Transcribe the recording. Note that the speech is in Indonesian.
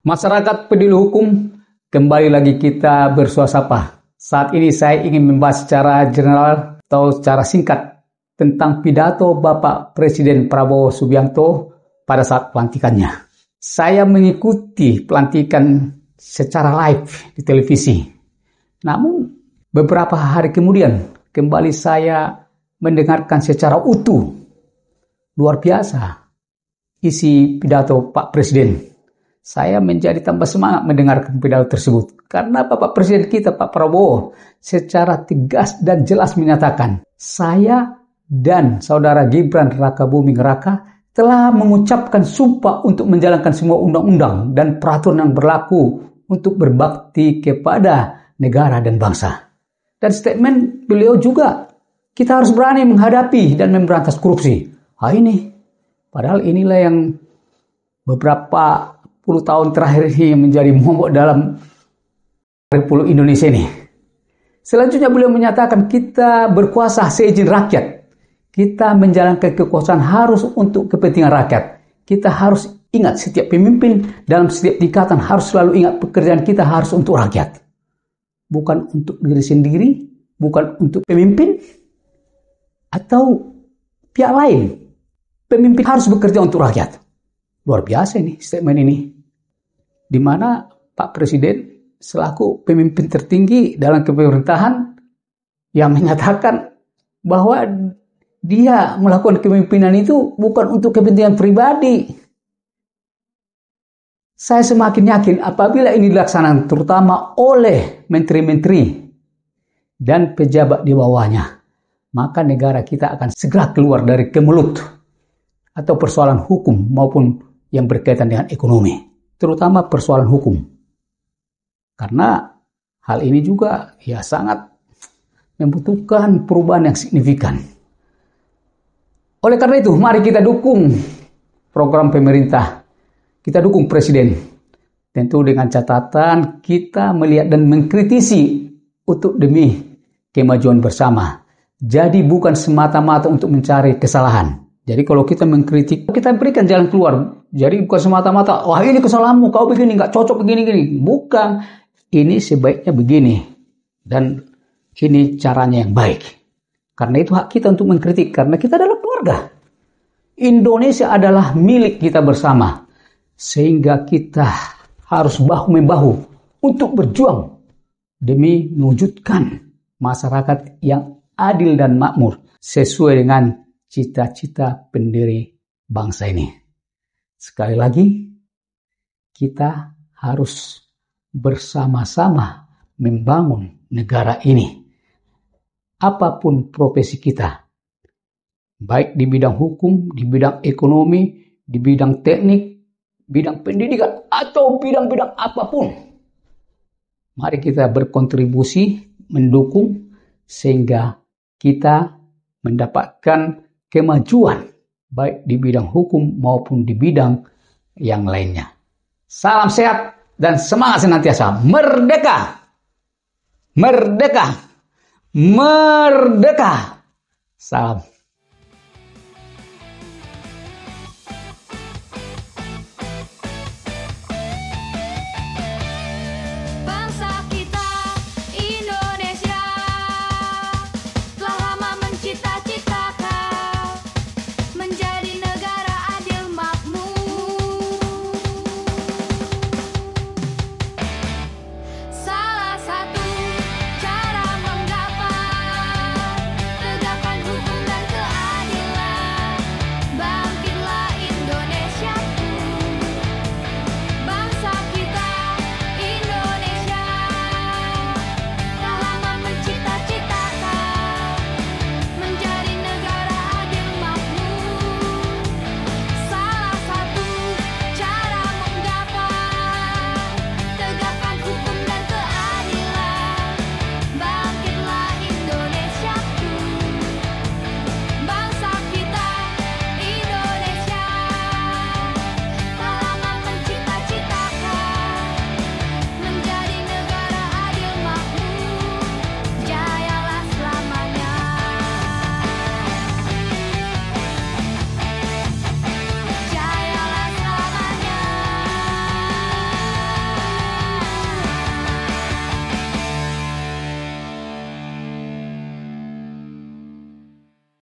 Masyarakat peduli hukum, kembali lagi kita bersuasapa. Saat ini saya ingin membahas secara general atau secara singkat tentang pidato Bapak Presiden Prabowo Subianto pada saat pelantikannya. Saya mengikuti pelantikan secara live di televisi. Namun beberapa hari kemudian kembali saya mendengarkan secara utuh. Luar biasa isi pidato Pak Presiden. Saya menjadi tambah semangat mendengarkan pidato tersebut. Karena Bapak Presiden kita, Pak Prabowo, secara tegas dan jelas menyatakan, saya dan Saudara Gibran Rakabuming Raka telah mengucapkan sumpah untuk menjalankan semua undang-undang dan peraturan yang berlaku untuk berbakti kepada negara dan bangsa. Dan statement beliau juga, kita harus berani menghadapi dan memberantas korupsi. Padahal inilah yang beberapa puluh tahun terakhir ini menjadi momok dalam Republik Indonesia ini. Selanjutnya beliau menyatakan kita berkuasa seizin rakyat. Kita menjalankan kekuasaan harus untuk kepentingan rakyat. Kita harus ingat setiap pemimpin dalam setiap tingkatan harus selalu ingat pekerjaan kita harus untuk rakyat. Bukan untuk diri sendiri, bukan untuk pemimpin atau pihak lain. Pemimpin harus bekerja untuk rakyat. Luar biasa ini statement ini. Di mana Pak Presiden selaku pemimpin tertinggi dalam pemerintahan yang menyatakan bahwa dia melakukan kepemimpinan itu bukan untuk kepentingan pribadi. Saya semakin yakin apabila ini dilaksanakan terutama oleh menteri-menteri dan pejabat di bawahnya, maka negara kita akan segera keluar dari kemelut atau persoalan hukum maupun yang berkaitan dengan ekonomi. Terutama persoalan hukum. Karena hal ini juga sangat membutuhkan perubahan yang signifikan. Oleh karena itu, mari kita dukung program pemerintah. Kita dukung Presiden. Tentu dengan catatan kita melihat dan mengkritisi untuk demi kemajuan bersama. Jadi bukan semata-mata untuk mencari kesalahan. Jadi kalau kita mengkritik, kita berikan jalan keluar. Jadi bukan semata-mata, wah ini kesalahanmu, kau begini, nggak cocok begini-gini. Bukan, ini sebaiknya begini. Dan ini caranya yang baik. Karena itu hak kita untuk mengkritik, karena kita adalah keluarga. Indonesia adalah milik kita bersama. Sehingga kita harus bahu-membahu untuk berjuang demi mewujudkan masyarakat yang adil dan makmur sesuai dengan cita-cita pendiri bangsa ini. Sekali lagi, kita harus bersama-sama membangun negara ini. Apapun profesi kita, baik di bidang hukum, di bidang ekonomi, di bidang teknik, bidang pendidikan, atau bidang-bidang apapun. Mari kita berkontribusi, mendukung, sehingga kita mendapatkan kemajuan baik di bidang hukum maupun di bidang yang lainnya. Salam sehat dan semangat senantiasa. Merdeka! Merdeka! Merdeka! Salam.